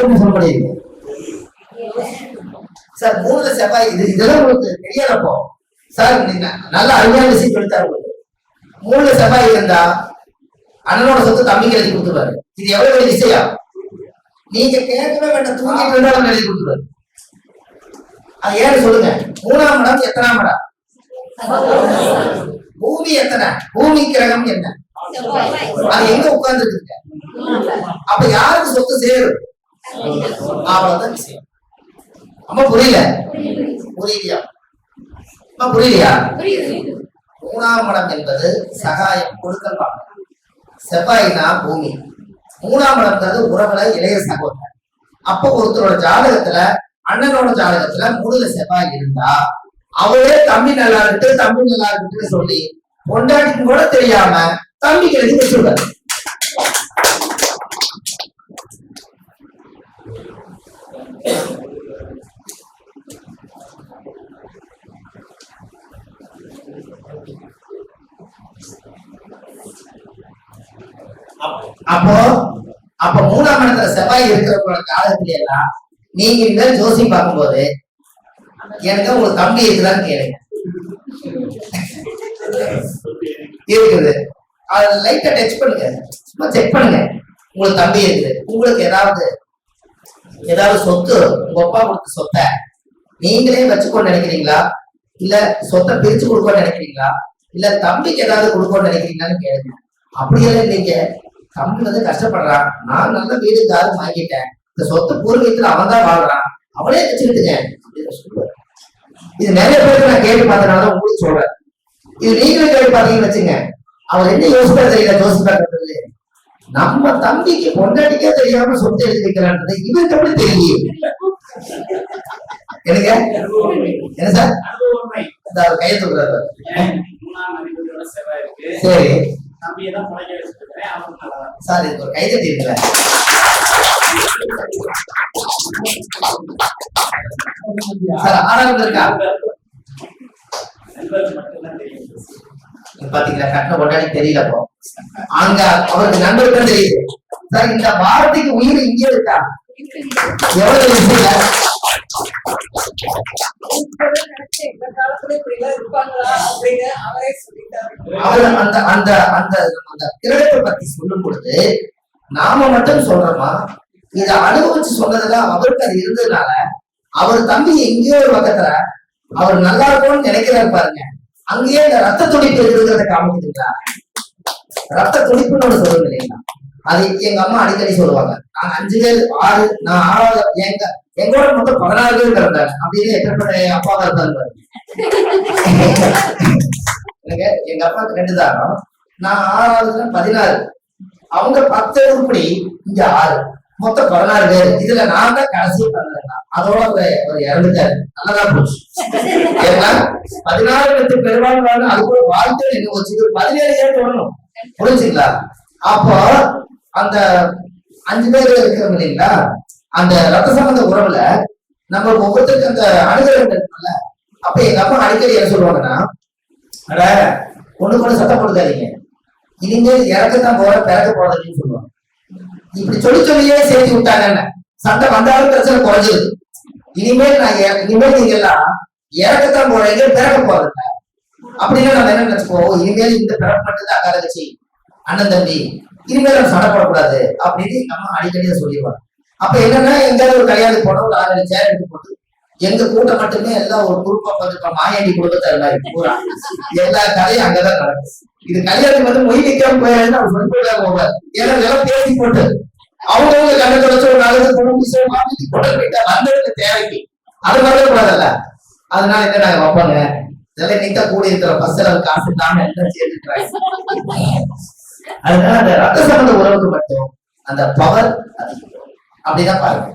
எப்படி சொல்ல முடியுது சார்? 3ல செவ்வாய் இதெல்லாம் உங்களுக்கு தெரியாதப்போ சார் நல்ல அருமையான விஷயம் சொல்லித்தாரு. 3ல செவ்வாய் இருந்தா அண்ணனோட சொத்து தம்பிக்கு எழுதி கொடுத்துருவாரு. இது எவ்வளவு பெரிய விஷயம்? நீங்க கேட்கவே வேண்டாம், தூங்கிட்டு இருந்தா அவர் எழுதி கொடுத்துருவாரு. அது ஏன்னு சொல்லுங்க. 3ஆம் இடம் எத்தனாம் இடம்? பூமி எத்தனை? பூமி கிரகம் என்ன? அது எங்க உட்கார்ந்து இருக்கு? அப்ப யாருக்கு சொத்து சேரும்? அவ்வளவுதான் விஷயம். அம்மா புரியல? புரியலையா? அம்மா புரியலையா? 3ஆம் இடம் என்பது சகாயம், கொடுக்கல் வாங்க. செவ்வாய்னா பூமி. 3ஆம் இடம்ன்றது உறவுல இளைய சகோதரன். அப்போ ஒருத்தரோட ஜாதகத்துல, அண்ணனோட ஜாதகத்துல 3ல செவ்வாய் இருந்தா அவரே தம்பி நல்லா இருக்கு தம்பி நல்லா இருக்குன்னு சொல்லி பொண்டாட்டிக்கு கூட தெரியாம தம்பிக்கு எழுதி வச்சுருவாரு. அப்போ 3ஆம் இடத்துல செவ்வாய் இருக்கிறவங்களோட காலத்துல எல்லாம் நீங்க இந்த ஜோசியம் பார்க்கும்போது எனக்கு உங்களுக்கு தம்பி இருக்குதான்னு கேளுங்க. இருக்குது, அதை லைட்டா டச் பண்ணுங்க, சும்மா செக் பண்ணுங்க. உங்களுக்கு தம்பி இருக்குது, உங்களுக்கு ஏதாவது சொத்து உங்க அப்பா கொடுத்த சொத்தை நீங்களே வச்சுக்கோன்னு நினைக்கிறீங்களா, இல்ல சொத்தை பிரிச்சு கொடுக்கணும்னு நினைக்கிறீங்களா, இல்ல தம்பிக்கு ஏதாவது கொடுக்கணும்னு நினைக்கிறீங்களான்னு கேளுங்க. அப்படியெல்லாம் இல்லைங்க, தம்பி வந்து கஷ்டப்படுறான், நான் நல்ல வீடு காரு வாங்கிட்டேன், இந்த சொத்து பூர்வீகத்துல அவன் தான் வாழ்றான், அவனே வச்சுக்கிட்டுங்க அப்படின்னு சொல்லுவார். இது நிறைய பேருக்கு நான் கேட்டு பார்த்தனால உங்களுக்கு சொல்றேன். இது நீங்களும் கேட்டு பார்த்தீங்கன்னு வச்சுங்க, அவர் என்ன யோசிப்பா தெரியல. யோசிப்பாரு, நம்ம தம்பிக்கு பொண்டாட்டிக்கே தெரியாம சொத்து எழுதி வைக்கிறான்றது இவருக்கு எப்படி தெரியும்? எனக்கு என்ன சார் கையை தூக்குறாரு. சரி சார், இது ஒரு கை தட்டி இருக்குல்ல சார்? 6ஆவது இருக்கா பாத்தீங்களா? கட்டின கொண்டாடி தெரியல. அப்போ அங்க அவருக்கு நண்பர்கள் தெரியுது சார். இந்த வார்த்தைக்கு உயிர் இங்கே இருக்கா? எவ்வளவு விஷயம் அவர் அந்த கிரகத்தை பத்தி சொல்லும் பொழுது நாம மட்டும் சொல்றோமா? இத அனுபவிச்சு சொன்னதெல்லாம் அவருக்கு அது இருந்ததுனால அவர் தம்பி எங்கேயோ ஒரு பக்கத்துல அவர் நல்லா இருக்கும்னு நினைக்கிறாரு பாருங்க. அங்கேயே இந்த ரத்த துடிப்பு இருக்கிறத காமிக்குதுங்களா? ரத்த துடிப்புன்னு ஒண்ணு சொல்லுங்க இல்லைங்களா? அது எங்க அம்மா அடிக்கடி சொல்லுவாங்க. நாங்க 5 பேர் 6, நான் 6வது, எங்களோட மொத்தம் 16 பேர் பிறந்தாங்க அப்படின்னு எப்படிப்பட்ட அப்பாவா இருந்தாங்க. எங்க அப்பாவுக்கு 2 தான், நான் 6வது 16, அவங்க 10 உருப்படி, இங்க 6, மொத்தம் 16 பேர். இதுல நான் தான் கடைசியை பிறந்தேன். அதோட ஒரு இறந்துட்டாரு. நல்லதா போச்சு. ஏன்னா 16 பெரும்பாலும் அது கூட வாழ்க்கை என்ன வச்சு 17 ஏன் தொடரணும், புரிஞ்சுங்களா? அப்போ அந்த 5 பேர் இருக்கிறோம் இல்லைங்களா? அந்த ரத்த சம்பந்த உறவுல நம்ம ஒவ்வொருத்தருக்கு அந்த அணுகல் இருக்குல்ல. அப்ப எங்க அம்மா அடிக்கடி என்ன சொல்லுவாங்கன்னா, அட ஒண்ணு சத்தம் போட்டுக்காதீங்க, இனிமேல் இறக்கத்தான் போற பிறக்க போறதுன்னு சொல்லுவாங்க. இப்படி சொல்லியே சேர்த்து விட்டாங்க. சண்டை வந்தாலும் பிரச்சனை குறைஞ்சது. இனிமேல் நீங்க எல்லாம் இறக்கத்தான் போறீங்க, பிறக்க போறதில்ல அப்படின்னா நம்ம என்ன நினைச்சுப்போம், இனிமேல் இந்த பிறப்பு மட்டும்தான் அக்கா தங்கச்சி அண்ணன் தம்பி, இனிமேல் நம்ம சண்டை போடக்கூடாது அப்படின்னு எங்க அம்மா அடிக்கடி சொல்லிடுவாங்க. அப்ப என்னன்னா, எங்கேயாவது ஒரு கல்யாணத்துக்கு போனோம், ஒரு 6 சேர் எடுத்து போட்டு எங்க கூட்டம் மட்டுமே எல்லாம் ஒரு குரூப்பா பார்த்து மாயாண்டி குடும்பத்தை மாதிரி பூரா எல்லா கதையும் அங்கதான் நடக்கும். இது கல்யாணத்துக்கு வந்து மொய் வைக்காம போயிடுன்னு அவர் சொல்லி போவார். ஏன்னா இதெல்லாம் பேசி போட்டு அவங்கவுங்க கண்ணத்தை வச்சு ஒரு 4 போட்டு அந்த தேவைக்கு அது மாதிரி கூடாதல்ல. அதனால என்ன நாங்க வைப்பாங்க, இதெல்லாம் நீட்டா கூடி இருக்கிற பஸ்ல காசு இல்லாம எல்லாம் சேர்த்துக்கிறாங்க. அதனால அந்த ரத்த சம்பந்த உறவுக்கு மட்டும் அந்த பவர் அதிகம் அப்படிதான் பாருங்க.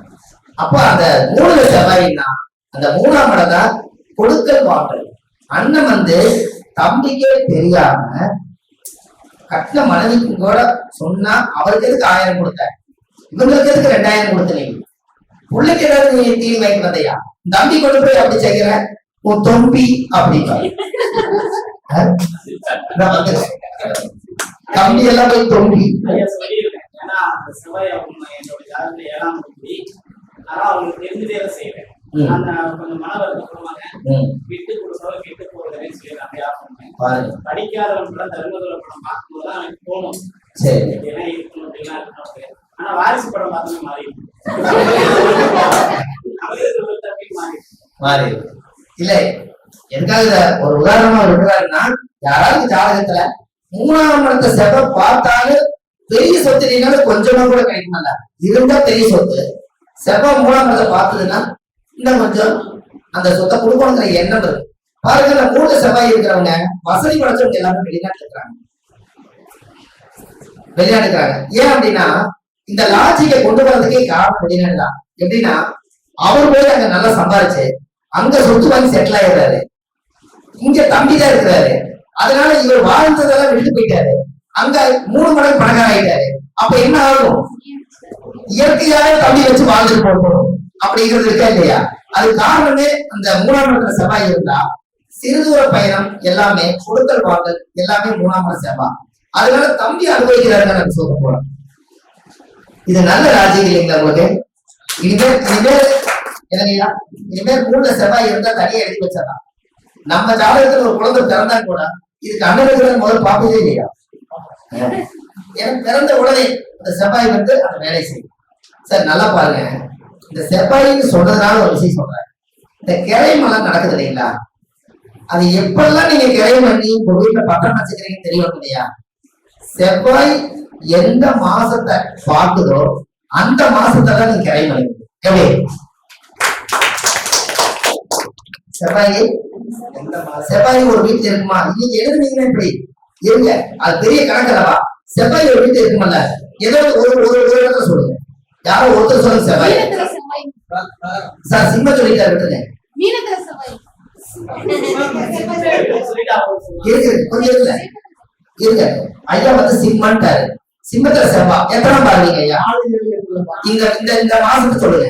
அப்ப அந்த 3ல செவ்வாய்னா அந்த 3ஆம் இடம் தான் கொடுக்கல் வாங்கல். அண்ணன் வந்து தம்பிக்கே தெரியாம கட்டின மனைவிக்கு கூட சொன்னா அவருக்கு எதுக்கு 1000 கொடுத்த, இவங்களுக்கு எதுக்கு 2000 கொடுத்தீங்க, பிள்ளைக்கு ஏதாவது நீ தீ வாங்கி வந்தையா, தம்பி கொண்டு போய் அப்படி செய்கிற உன் தொம்பி அப்படின்னா தம்பி எல்லாம் போய் தொம்பி. ஆனா அவங்களுக்கு தெரிஞ்சதே செய்வேன். அந்த கொஞ்சம் மன வருத்தப்படுவாங்க, விட்டு கொடுத்தாலும் விட்டு போறதுன்னு சொல்லி யாரும் படிக்காதவங்க தர்மதுரை படம் பார்க்கும்போதுதான் எனக்கு தோணும் ஏன்னா இருக்கணும் அப்படின்லாம் இருக்கணும். ஆனா வாரிசு படம் பார்த்து மாறி இல்ல எதுக்காக ஒரு உதாரணமா இருக்கிறாருன்னா, யாராவது ஜாதகத்துல 3ஆம் இடத்த செவ்வாய் பார்த்தாலும் பெரிய சொத்து இல்லைனாலும் கொஞ்சமா கூட கிடைக்குமல்ல, இருந்தா பெரிய சொத்து. செவ்வாய் 3ஆம் இடத்தை பார்த்ததுன்னா இன்னும் கொஞ்சம் அந்த சொத்தை கொடுக்கணுங்கிற எண்ணம் இருக்கு. பாருங்க, இந்த 3 செவ்வாய் இருக்கிறவங்க வசதி படைச்சவங்க எல்லாமே வெளிநாட்டுல இருக்கிறாங்க. ஏன் அப்படின்னா இந்த லாஜிக்கை கொண்டு வரதுக்கே காரணம் வெளிநாடு தான். எப்படின்னா அவர் போய் அங்க நல்லா சம்பாரிச்சு அங்க சொத்து வாங்கி செட்டில் ஆயிடுறாரு, இங்க தம்பி தான் இருக்கிறாரு. அதனால இவர் வாழ்ந்ததெல்லாம் விட்டு போயிட்டாரு, அங்க 3 மடங்கு பணக்கார ஆயிட்டாரு. அப்ப என்ன ஆகும்? இயற்கையாக தம்பி வச்சு வாழ்ந்துட்டு போகணும் அப்படிங்கிறது இருக்கா இல்லையா? அது காரணமே அந்த 3ஆம் இடத்துல செவ்வாய் இருந்தா சிறுதூர பயணம் எல்லாமே கொடுக்கல் வாங்கல் எல்லாமே 3ஆம் இடம் செவ்வாய். அதனால தம்பி அனுபவிக்கிறாருன்னு நான் சொல்ல போறேன். இது நல்ல ராஜ்யம் இல்லைங்களா உங்களுக்கு? இனிமேல் 3ல செவ்வாய் இருந்தா தனியா எழுதி வச்சிடலாம். நம்ம ஜாதகத்துல ஒரு குழந்தை பிறந்தா கூட இதுக்கு அண்ணன் முதல் பார்ப்பதே இல்லையா? எனக்கு பிறந்த உடனே அந்த செவ்வாய் வந்து அந்த வேலை செய்யும். சார் நல்லா பாருங்க, இந்த செவ்வாயின்னு சொல்றதுனால ஒரு விஷயம் சொல்றேன். இந்த கிரைமெல்லாம் நடக்குது இல்லைங்களா? அது எப்பெல்லாம் நீங்க கிரை பண்ணி உங்க வீட்டுல பட்டம் வச்சுக்கிறீங்கன்னு தெரியும் இல்லையா? செவ்வாய் எந்த மாசத்தை பார்க்குதோ அந்த மாசத்தான் நீங்க கிரை பண்ணி எப்படி செவ்வாய் ஒரு வீட்டுல இருக்குமா? இன்னைக்கு எழுதுனீங்கன்னா இப்படி இருங்க, அது பெரிய கணக்கு அல்லவா? செவ்வாய் ஒரு வீட்டுல இருக்குமல்ல, ஏதோ ஒரு இடத்துல சொல்லுங்க, யாரோ ஒருத்தர் சொல்லுங்க. செவ்வாய் சார் சிம்ம சொல்லிட்டாரு, விட்டுங்க இருக்கு கொஞ்சம் இருங்க இருங்க. ஐயா வந்து சிம்மன்ட்டாரு, சிம்மத்துல செவ்வாய் எத்தனை பாருங்க ஐயா? இந்த மாசத்துக்கு சொல்லுங்க.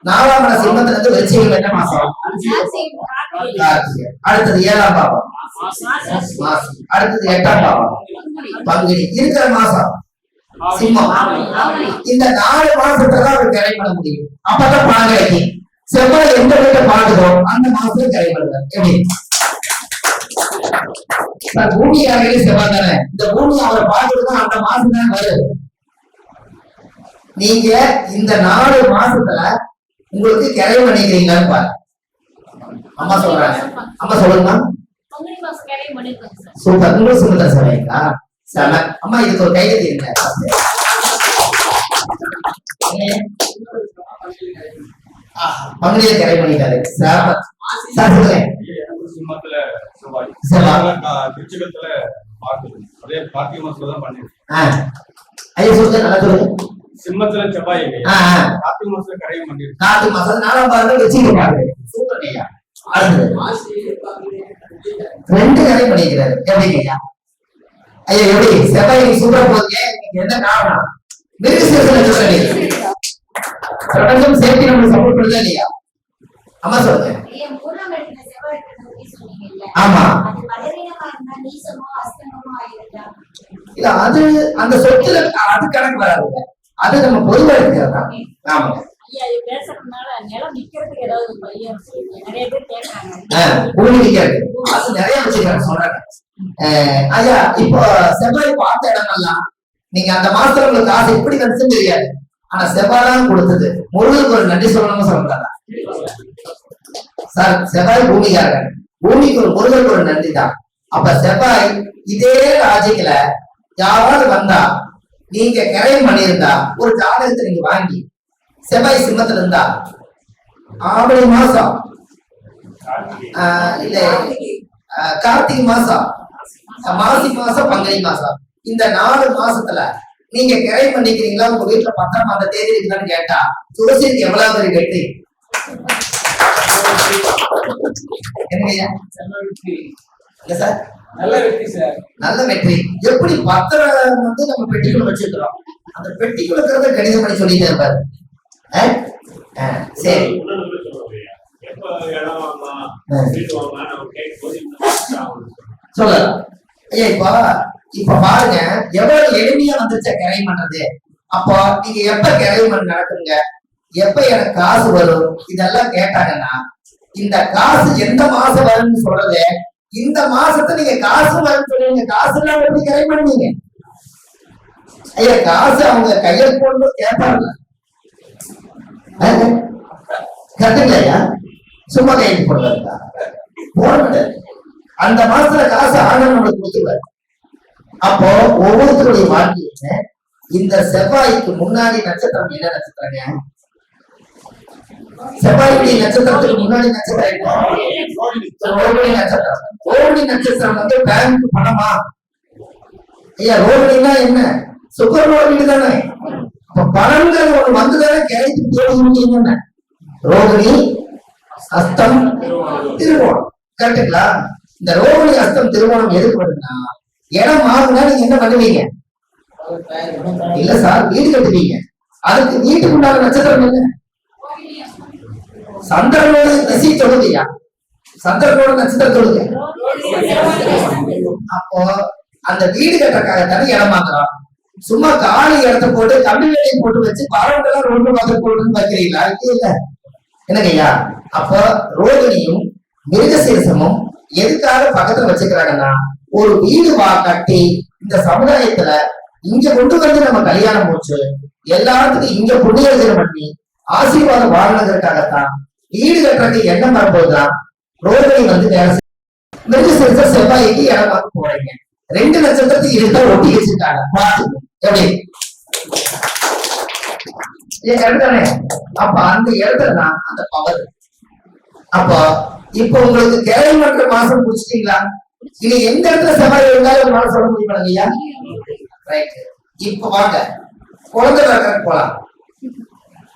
4ஆம் இடம் சிம்மத்துல இருந்து விருச்சிகம் என்ன மாசம்? அடுத்தது 7ஆம் பாவம் மாசி, அடுத்தது 8ஆம் பாவம் பங்குனி. இருக்கிற மாசம் சிம்மம். இந்த 4 மாசத்துலதான் அவர் கிரை பண்ண முடியும். அப்பதான் பணம் கிடைக்கும். செவ்வாய் எந்த வீட்டை பாக்குதோ அந்த மாசத்துல கிரை பண்ணுவார். எப்படி பூமியாகவே செவ்வாய் தானே, இந்த பூமி அவரை பார்த்துதான் அந்த மாசம் தான் வரும். நீங்க இந்த 4 மாசத்துல உங்களுக்கு கிரை பண்ணிக்கிறீங்களான்னு பாரு. அம்மா சொல்றாங்க, அம்மா சொல்லுங்க. சூப்பர், உங்களுக்கு சுமந்தா சொல்றீங்களா? செம. அம்மா இதுக்கு ஒரு கைது தீருங்க. பங்குனியில கிரை பண்ணிட்டாரு. செம. சார் சொல்லுங்க. ஐயா சொல்லுங்க, நல்லா சொல்லுங்க. சிம்மத்துல செவ்வாய் கார்த்திகை மாசத்துல கரையம் பண்ணிருக்கு. கார்த்திகை மாசம் 4ஆம் பாதத்துல வச்சுக்க பாருங்க. சூப்பர் ஐயா. ரெண்டு கரை பண்ணிக்கிறாரு. எப்படிங்க ஐயா? ஐயா எப்படி செவ்வாய் சூப்பரா போகுதுங்க? என்ன காரணம்? பிரபஞ்சம் சேர்த்து நம்மளுக்கு சப்போர்ட் பண்ணுதா இல்லையா? அம்மா சொல்லுங்க. ஆமா இல்ல, அது அந்த சொத்துல அது கணக்கு வராதுங்க, அது நம்ம பொதுவா இருக்கிறதா. ஆமா பூமி நிக்காது, அது நிறைய வச்சிருக்காங்க சொல்றாங்க. ஐயா இப்போ செவ்வாய் பார்த்த இடமெல்லாம் நீங்க அந்த மாசத்துல உங்களுக்கு காசு எப்படி கிடைச்சுன்னு தெரியாது, ஆனா செவ்வாய் தான் கொடுத்தது. முருகனுக்கு ஒரு நன்றி சொல்லணும்னு சொல்றாங்க சார். செவ்வாய் பூமிக்காரன், பூமிக்கு ஒரு முருகனுக்கு ஒரு நன்றி தான். அப்ப செவ்வாய் இதே லாஜிக்ல யாராவது வந்தா நீங்க கிரையம் பண்ணியிருந்தா ஒரு ஜாதகத்தை நீங்க வாங்கி செவ்வாய் சிம்மத்துல இருந்தா ஆவணி மாசம் இல்ல கார்த்திகை மாசம் மாசி மாசம் பங்குனி மாசம் இந்த 4 மாசத்துல நீங்க கிரையம் பண்ணிக்கிறீங்களா? உங்க வீட்டுல பத்திரம் அந்த தேதி இருக்குதான்னு கேட்டா துளசிக்கு எவ்வளவு பெரிய வெற்றி. என்னங்கய்யா? இல்ல சார், நல்ல வெற்றி சார், நல்ல வெற்றி. எப்படி பத்திரம் வந்து நம்ம பெட்டிக்குள்ள வச்சிருக்கிறோம், அந்த பெட்டிக்குள்ள இருக்கிறத கணிதம் பண்ணி சொல்லிட்டே இருப்பாரு. சரி சொல்லலாம் ஐயா. இப்ப பாருங்க எவ்வளவு எளிமையா வந்துருச்ச கிரை பண்றது. அப்போ நீங்க எப்ப கிரை பண்ண நடக்குங்க? எப்ப எனக்கு காசு வரும் இதெல்லாம் கேட்டாங்கன்னா இந்த காசு எந்த மாசம் வரும்னு சொல்றது இந்த மாசத்தை நீங்க காசு வரும்னு சொல்லுவீங்க. காசு எல்லாம் எப்படி கரை பண்ணுவீங்க? ஐயா காசு அவங்க கையில கொண்டு கேட்பாங்க கட்டுங்கய்யா, சும்மா கையில் போடுறதா போட அந்த மாசத்துல காசு ஆண்டவன் நம்மளுக்கு கொடுத்துருவாரு. அப்போ ஒவ்வொருத்தருடைய வாழ்க்கையில இந்த செவ்வாய்க்கு முன்னாடி நட்சத்திரம் என்ன நட்சத்திரங்க? செவ்வாய்க்குடைய நட்சத்திரத்துக்கு முன்னாடி நட்சத்திரம் ரோகிணி நட்சத்திரம். ரோகிணி நட்சத்திரம் வந்து பேங்க் பணமா? ஐயா ரோகிணின்னா என்ன? சுகர் ரோகிணி தானே. அப்ப பணம்ங்கிறது ஒண்ணு வந்துதானே கிடைத்து என்ன? ரோகிணி அஸ்தம் திருவோணம், கரெக்டுங்களா? இந்த ரோகிணி அஸ்தம் திருவோணம் எதுக்கு வருதுன்னா, இடம் மாறுனா நீங்க என்ன பண்ணுவீங்க? இல்ல சார், வீடு கட்டுவீங்க. அதுக்கு வீட்டுக்கு உண்டான நட்சத்திரம் என்ன? சந்திரனோட திசை தொழுகையா? சந்திரனோட நட்சத்திரம் தொழுகை. அப்போ அந்த வீடு கட்டுறதுக்காகத்தானே இடம் வாங்குறோம். சும்மா காலி இடத்த போட்டு கம்பி வேலையை போட்டு வச்சு பரவட்டெல்லாம் ரோடு பக்கம் போட்டுன்னு வைக்கிறீங்களா? இல்ல என்னங்கய்யா. அப்போ ரோகிணியும் மிருகசீரிசமும் எதுக்காக பக்கத்துல வச்சுக்கிறாங்கன்னா, ஒரு வீடு கட்டி இந்த சமுதாயத்துல இங்க கொண்டு வந்து நம்ம கல்யாணம் போச்சு எல்லாத்துக்கும் இங்க புண்ணியோஜனை பண்ணி ஆசீர்வாதம் வாழ்ந்ததற்காகத்தான் வீடு கட்டுறதுக்கு எண்ணம் வரும்போதுதான் ரோகிணி வந்து வேலை மிருகசீரிச செவ்வாய்க்கு இடம் வாங்க போறீங்க. 2 நட்சத்திரத்துக்கு இருந்தா ஒட்டி வச்சுட்டாங்க. எப்படி தானே? அப்ப அந்த இடத்துல தான் அந்த பவர். அப்போ இப்ப உங்களுக்கு கேள்வி மற்ற மாசம் முடிச்சிட்டீங்களா? இனி எந்த இடத்துல செவ்வாய் இருந்தாலும் உங்களால சொல்ல முடியுமா ஐயா? ரைட். இப்ப வாங்க குழந்தை பிறகு போலாம்.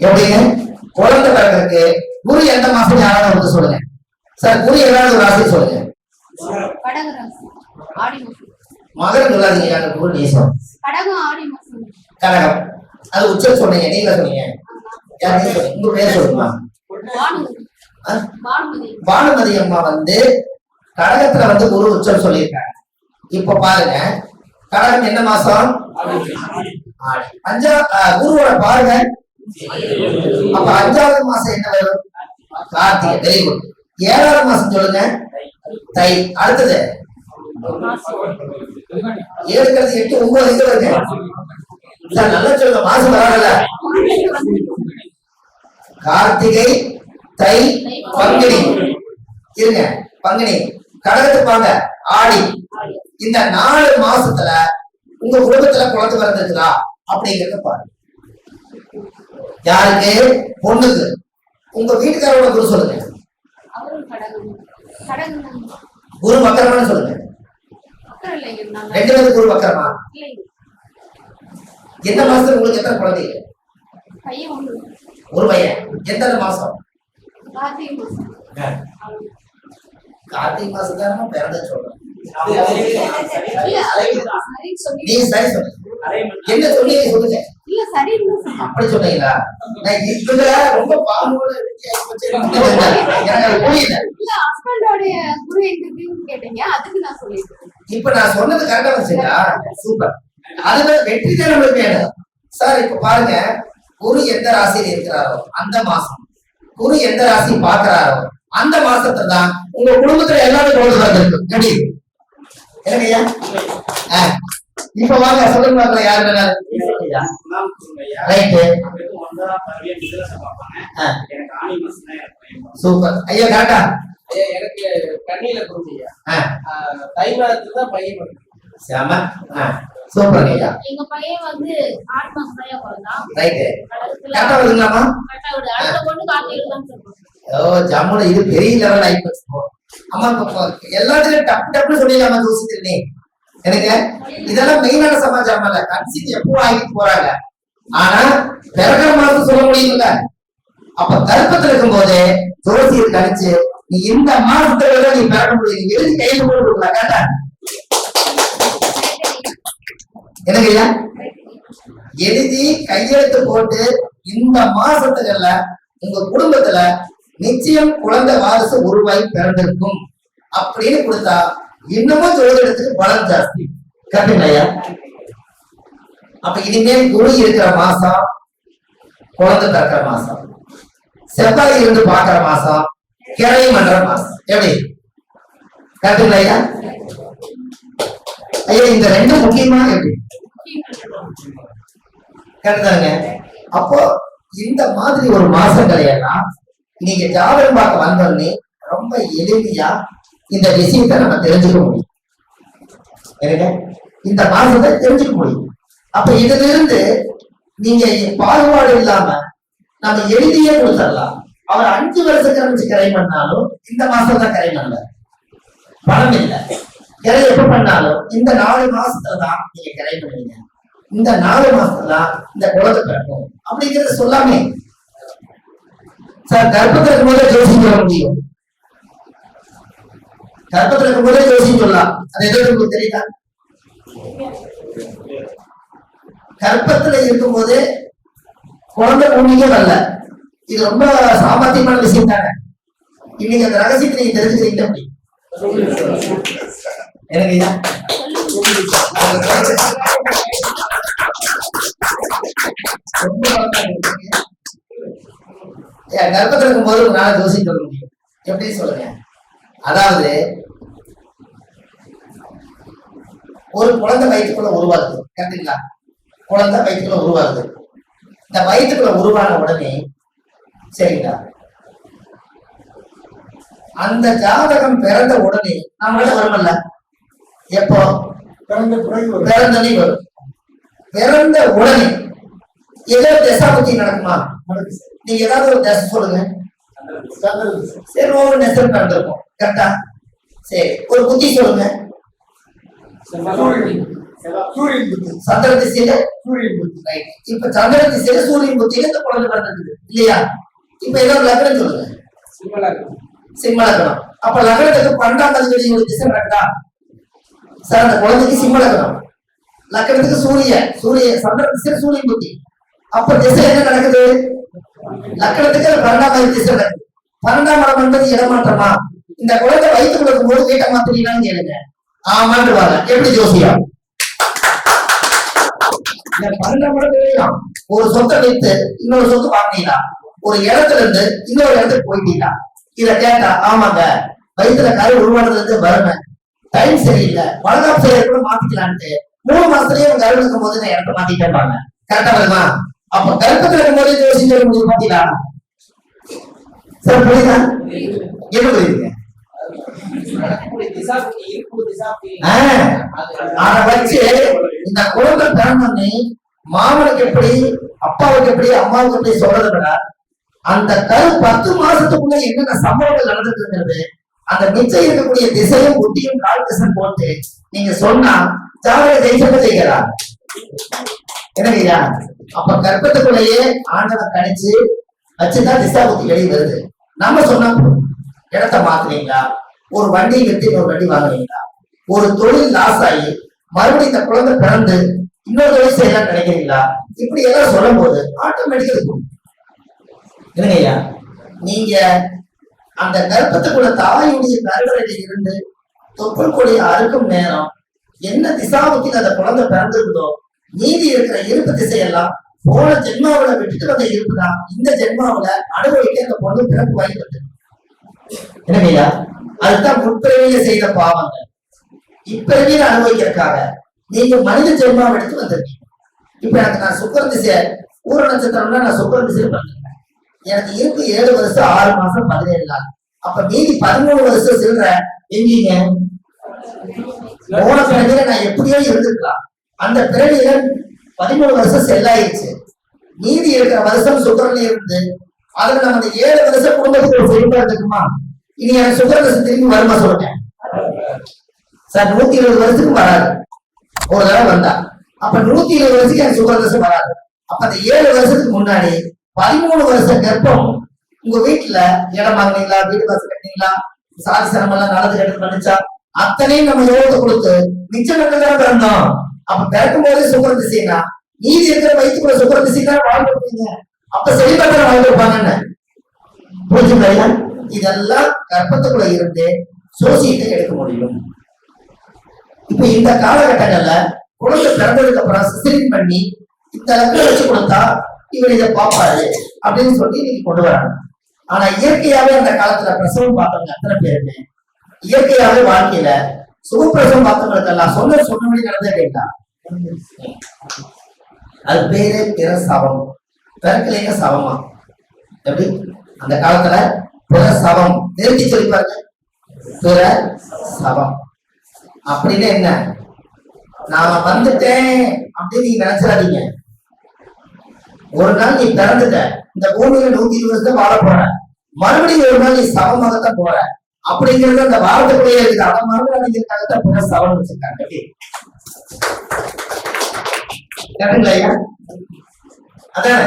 எப்படிங்க குழந்தை பிறகு குரு எந்த மாசம் யாராவது வந்து சொல்லுங்க சார். குரு ஏதாவது ஒரு ராசி சொல்லுங்க. மகரம் சொல்லாதீங்க, குரு நேசம். கடகம் அது உச்சம் சொன்னீங்க, நீங்க சொன்னீங்க. உங்க பேர் சொல்லுமா? பானுமதி அம்மா வந்து கடகத்துல வந்து குரு உச்சம் சொல்லியிருக்காங்க. இப்ப பாருங்க, கடகம் என்ன மாசம்? குருவோட பாருங்க. அப்ப 5வது மாசம் என்ன வரும்? கார்த்திகை. Very good. 7வது மாசம் சொல்லுங்க. தை. அடுத்தது 7 8 9 எங்க வருங்க? நல்லா சொல்லுங்க, மாசம் வராங்கல்ல. கார்த்திகை, தை, பங்குனி. இருங்க, பங்குனி. கடகத்துக்கு வாங்க, ஆடி. இந்த 4 மாசத்துல உங்க குடும்பத்துல குழந்தை பிறந்திருக்குதா அப்படிங்கறத பாருங்க. யாருக்கு? பொண்ணுக்கு. உங்க வீட்டுக்காரோட குரு சொல்லுங்க. குரு வக்கரமானு சொல்லுங்க. 2 பேருக்கு குரு வக்கரமா? எந்த மாசத்துல உங்களுக்கு எத்தனை குழந்தைங்க? ஒரு பையன். எத்தனை மாசம்? கார்த்திகை மாசம் தான் பிறந்த சொல்றேன். நீ சரி சொல்லுங்க. என்ன சொன்னீங்க சொல்லுங்க. அப்படி சொன்னீங்களா? இதுல ரொம்ப பாம்போட இப்ப நான் சொன்னது கரெக்டா வச்சுங்களா? சூப்பர். அதுல வெற்றி தான் நம்மளுக்கு வேணும் சார். இப்ப பாருங்க, குரு எந்த ராசியில் இருக்கிறாரோ அந்த மாசம், குரு எந்த ராசி பாக்குறாரோ அந்த மாசத்துல தான் உங்க குடும்பத்துல எல்லாமே குழந்தை இருக்கு. என்னங்கய்யா? இப்ப வாங்க சொல்லுங்க பாக்கலாம். யாரு சூப்பர் ஐயா. கரெக்டா? எனக்கு கண்ணியில குருமையா தை மாதத்துல தான் பையன். சாம சூப்பர் ஐயா. எங்க பையன் வந்து 6 மாசம் தான் பிறந்தான். ரைட். கரெக்டா வருதுங்களாமா? கரெக்டா வருது. அடுத்த பொண்ணு கார்த்திகை தான் சொல்றோம். ஓ ஜம்முன, இது பெரிய லெவல் ஆயிப்போச்சு. அம்மா எல்லாத்துலயும் டப்பு டப்புன்னு சொல்லிடலாமா யோசிக்கிறேன் எனக்கு. இதெல்லாம் மெயினான சமாச்சாரம் இல்ல. கன்சீவ் எப்போ ஆகிட்டு போறாங்க, ஆனா பிறகு மாசம் சொல்ல முடியும்ல. அப்ப கர்ப்பத்துல இருக்கும் போதே ஜோசியை கழிச்சு நீ இந்த மாசத்துல நீ பிறக்க முடியும். நீ எழுதி கையில போட்டு கொடுக்கலாம். கேட்டா எனக்கு ஐயா எழுதி கையெழுத்து போட்டு இந்த மாசத்துகள்ல உங்க குடும்பத்துல நிச்சயம் குழந்தை வாரிசு உருவாகி பிறந்திருக்கும் அப்படின்னு கொடுத்தா இன்னமும் ஜோதிடத்துக்கு பலம் ஜாஸ்தி. கரெக்டுங்க ஐயா? அப்ப இனிமேல் குரு இருக்கிற மாசம் குழந்தை பிறக்கிற மாசம். செவ்வாய் இருந்து பாக்குற மாசம் கிரையும் பண்ற மாசம். எப்படி கரெக்டுங்களா ஐயா? ஐயா இந்த ரெண்டும் முக்கியமா எப்படி கரெக்டாங்க? அப்போ இந்த மாதிரி ஒரு மாசங்களை எல்லாம் நீங்க ஜாதகம் பார்க்க வந்தோடனே ரொம்ப எளிமையா இந்த விஷயத்தை நம்ம தெரிஞ்சுக்க முடியும். எனக்கு இந்த மாசத்தை தெரிஞ்சுக்க முடியும். அப்ப இதுல இருந்து நீங்க பாகுபாடு இல்லாம நம்ம எழுதியே கொடுத்துடலாம். அவர் 5 வருஷம் கழிச்சு கரை பண்ணாலும் இந்த மாசம் தான் கரை பண்ணல, பணம் இல்லை. கரை எப்ப பண்ணாலும் இந்த 4 மாசத்துலதான் நீங்க கரை பண்ணுவீங்க. இந்த 4 மாசத்துலதான் இந்த குழந்தை பிறக்கும் அப்படிங்கறத சொல்லாமே சார். கர்ப்பத்தில் இருக்கும் போதே ஜோசியம் சொல்ல முடியும். கர்ப்பத்தில் இருக்கும் போதே ஜோசியம் சொல்லலாம். அது எதோ உங்களுக்கு தெரியுதா? கர்ப்பத்துல இருக்கும் போதே குழந்தை பூமிக்கே வரல. இது ரொம்ப சாமர்த்தியமான விஷயம் தானே. இன்னைக்கு அந்த ரகசியத்தை நீங்க தெரிஞ்சுக்கிறீங்க அப்படி எனக்கு கர்ப்பத்தில் இருக்கும் போது ஒரு நாள் ஜோசியம் சொல்ல முடியும். எப்படி சொல்லுங்க? அதாவது ஒரு குழந்தை வயிற்றுக்குள்ள உருவாகுது, கரெக்டுங்களா? குழந்தை வயிற்றுக்குள்ள உருவாகுது. இந்த வயிற்றுக்குள்ள உருவான உடனே சரிங்களா, அந்த ஜாதகம் பிறந்த உடனே நம்மள வருமல்ல. எப்போ பிறந்தனே வரும். பிறந்த உடனே ஏதோ தசா புத்தி நடக்குமா? நீங்க ஏதாவது ஒரு தசை சொல்லுங்க. சரி, ஒரு நெசல் பிறந்திருக்கும், கரெக்டா? சரி, ஒரு புத்தி சொல்லுங்க. சந்திர திசையில சூரியன் புத்தி. ரைட். இப்ப சந்திர திசையில சூரியன் புத்தியில இந்த குழந்தை பிறந்திருக்கு இல்லையா? இப்ப ஏதோ லக்னம் சொல்லுங்க. சிம்ம லக்னம். அப்ப லக்னத்துக்கு 12ஆம் அதிபதி ஒரு திசை நடக்குதா சார்? அந்த குழந்தைக்கு சிம்ம லக்னம். லக்னத்துக்கு சூரிய சந்திர திசையில சூரியன் புத்தி. அப்ப திசை என்ன நடக்குது? லக்னத்துக்கு 12ஆம் அதிபதி திசை நடக்குது. 12ஆம் இடம் என்பது இடமாற்றமா? இந்த குழந்தை வயிற்றுக்குள்ள இருக்கும் போது வீட்டை மாத்திரீங்களான்னு கேளுங்க. ஆமான்றுவாங்க. எப்படி ஜோசியம்? ஒரு சொத்தை வைத்து இன்னொரு சொத்து வாங்கினீங்களா? ஒரு இடத்துல இருந்து இன்னொரு இடத்துக்கு போயிட்டீங்களா? இத கேட்டா ஆமாங்க, வயிற்றுல கரு உருவானதுல இருந்து வறுமை, டைம் சரியில்லை, வளர்காப்பு செயல் கூட மாத்திக்கலான்ட்டு 3 மாசத்துலயே உங்க கரு இருக்கும் போது நான் இடத்த மாத்திட்டேன்பாங்க. கரெக்டா வருமா? அப்ப கருப்பத்துல இருக்கும் போதே ஜோசியம் சொல்ல முடியும். பாத்தீங்களா சார்? புரியுதா? என்ன புரியுதுங்க? அத வச்சு இந்த குழந்தை பிறந்தோடனே மாமனுக்கு எப்படி, அப்பாவுக்கு எப்படி, அம்மாவுக்கு எப்படி சொல்றதை விட அந்த கரு 10 மாசத்துக்குள்ள என்னென்ன சம்பவங்கள் நடந்துருக்குங்கிறது அந்த மிச்சம் இருக்கக்கூடிய திசையும் புத்தியும் கால் திசை போட்டு நீங்க சொன்னா ஜாதக ஜெயிச்சப்ப செய்கிறா என்னங்கய்யா? அப்ப கர்ப்பத்துக்குள்ளேயே ஆண்டவன் கணிச்சு வச்சுதான் திசா புத்தி வெளியே வருது. நம்ம சொன்னா இடத்த மாத்துறீங்களா? ஒரு வண்டியை விட்டு இன்னொரு வண்டி வாங்குறீங்களா? ஒரு தொழில் லாஸ் ஆகி மறுபடியும் இந்த குழந்தை பிறந்து இன்னொரு தொழில் செய்யலாம் நினைக்கிறீங்களா? இப்படி எல்லாம் சொல்லும் போது ஆட்டோமேட்டிக்கா இருக்கும் இல்லைங்கய்யா? நீங்க அந்த கர்ப்பத்துக்குள்ள தாயுடைய கருவறையில இருந்து தொப்புள் கொடியை அறுக்கும் நேரம் என்ன திசாவுக்கு அந்த குழந்தை பிறந்திருக்குதோ மீதி இருக்கிற இருப்பு திசையெல்லாம் போன ஜென்மாவில விட்டுட்டு வந்த இருப்பு தான் இந்த ஜென்மாவில அனுபவிக்க அந்த பொண்ணு பிறப்பு வாய்ப்பு. என்னங்கய்யா? அதுதான் முற்பிறவியில செய்த பாவங்கள் இப்பிறவியில அனுபவிக்கிறதுக்காக நீங்க மனித ஜென்மாவை எடுத்து வந்திருக்கீங்க. இப்ப எனக்கு நான் சுக்கர திசை ஊர நட்சத்திரம்னா நான் சுக்கர திசை பண்ணிருக்கேன். எனக்கு இருக்கு 7 வருஷம் 6 மாசம் 17 நாள். அப்ப மீதி 13 வருஷம் செல்ற எங்கீங்க? போன பிறவியில நான் எப்படியோ இருந்திருக்கலாம். அந்த பிறவியில 13 வருஷம் செல்லாயிருச்சு. மீதி இருக்கிற வருஷம் சுக்கரன்ல இருந்து அதுல நம்ம அந்த 7 வருஷம் குடும்பத்துக்கு ஒரு செழிப்பா இருக்குமா? இனி எனக்கு சுக்கர தசை திரும்பி வருமா சொல்றேன் சார்? 120 வருஷத்துக்கு வராது. ஒரு தடவை வந்தா அப்ப 120 வருஷத்துக்கு எனக்கு சுக்கர தசை வராது. அப்ப அந்த 7 வருஷத்துக்கு முன்னாடி 13 வருஷம் கர்ப்பம் உங்க வீட்டுல இடம் வாங்கினீங்களா, வீடு வாசல் கட்டினீங்களா, சாதி சனம் எல்லாம் நடந்து கட்டு பண்ணிச்சா, அத்தனையும் நம்ம யோகத்தை கொடுத்து மிச்சம் தான் பிறந்தோம். அப்ப பிறக்கும் போதே சுக்கர திசைனா நீதி இருக்கிற வயிற்றுக்குள்ள சுக்கர திசைனா வாழ்ந்துருப்பீங்க. அப்ப செழிப்பத்திர வாழ்ந்துருப்பாங்கன்னு புரிஞ்சுங்களா? இதெல்லாம் கர்ப்பத்துக்குள்ள இருந்து சோசியத்தை எடுக்க முடியும். இப்ப இந்த காலகட்டங்கள்ல குழந்தை பிறந்ததுக்கு அப்புறம் சிசரின் பண்ணி இந்த லக்னம் வச்சு கொடுத்தா இவர் இதை பார்ப்பாரு அப்படின்னு சொல்லி நீங்க கொண்டு வராங்க. ஆனா இயற்கையாவே அந்த காலத்துல பிரசவம் பார்த்தவங்க அத்தனை பேருமே இயற்கையாவே வாழ்க்கையில சுகப்பிரசவம் பார்த்தவங்களுக்கு எல்லாம் சொன்னபடி நடந்தே இல்லைங்களா? அது பேரு பிற சவம், பிறக்கலைங்க சவமா. எப்படி அந்த காலத்துல பிற சவம் நெருங்கி சொல்லி பாருங்க, பிற சவம் அப்படின்னு என்ன? நான் வந்துட்டேன் அப்படின்னு நீங்க நினைச்சிடாதீங்க. ஒரு நாள் நீ பிறந்துட்ட, இந்த பூமியில 120 வருஷம் வாழ போற, மறுபடியும் ஒரு நாள் நீ சவமாகத்தான் போற அப்படிங்கிறது அந்த வாரத்துக்குள்ளேயே இருக்குது. அவன் மறுபடியும் பிற சவம் வச்சிருக்காங்க. அதான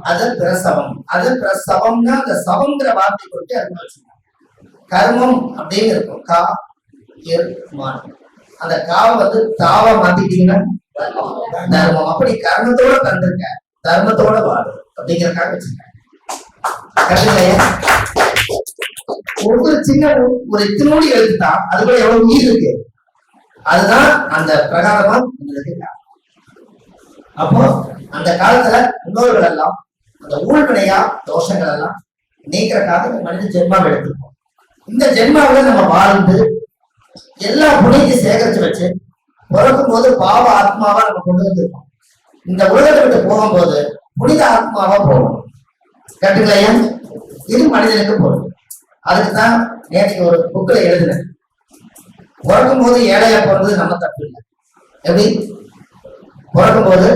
அது பிரசவம். அது பிரசவம்னா அந்த சவம்ங்கிற வார்த்தை கொடுத்து அது வச்சுக்கோங்க. கர்மம் அப்படின்னு இருக்கும், கா மான். அந்த காவை வந்து தாவா மாத்திட்டீங்கன்னா தர்மம். அப்படி கர்மத்தோட தந்திருக்க, தர்மத்தோட வாழு அப்படிங்கிறக்காக வச்சிருக்கேன். ஒவ்வொரு சின்ன ஒரு இத்தினோடி எழுத்துதான் அதுக்குள்ள எவ்வளவு உயிர் இருக்கு, அதுதான் அந்த பிரகாரமா இருக்கு. அப்போ அந்த காலத்துல முன்னோர்கள் எல்லாம் அந்த ஊழ்வினையா தோஷங்கள் எல்லாம் நீக்கிறக்காக மனித ஜென்மாவை எடுத்துருக்கோம். இந்த ஜென்மாவில நம்ம வாழ்ந்து எல்லா புனிதையும் சேகரிச்சு வச்சு பிறக்கும் போது பாவ ஆத்மாவா நம்ம கொண்டு வந்திருக்கோம். இந்த உலகத்தை விட்டு போகும்போது புனித ஆத்மாவா போகணும். கேட்டுக்கலையா? இது மனிதனுக்கு பொருள். அதுக்குதான் நேற்று ஒரு புக்கில் எழுதினேன். பிறக்கும் போது ஏழையா பிறந்தது நம்ம தப்பு இல்லை. எப்படி பிறக்கும் போது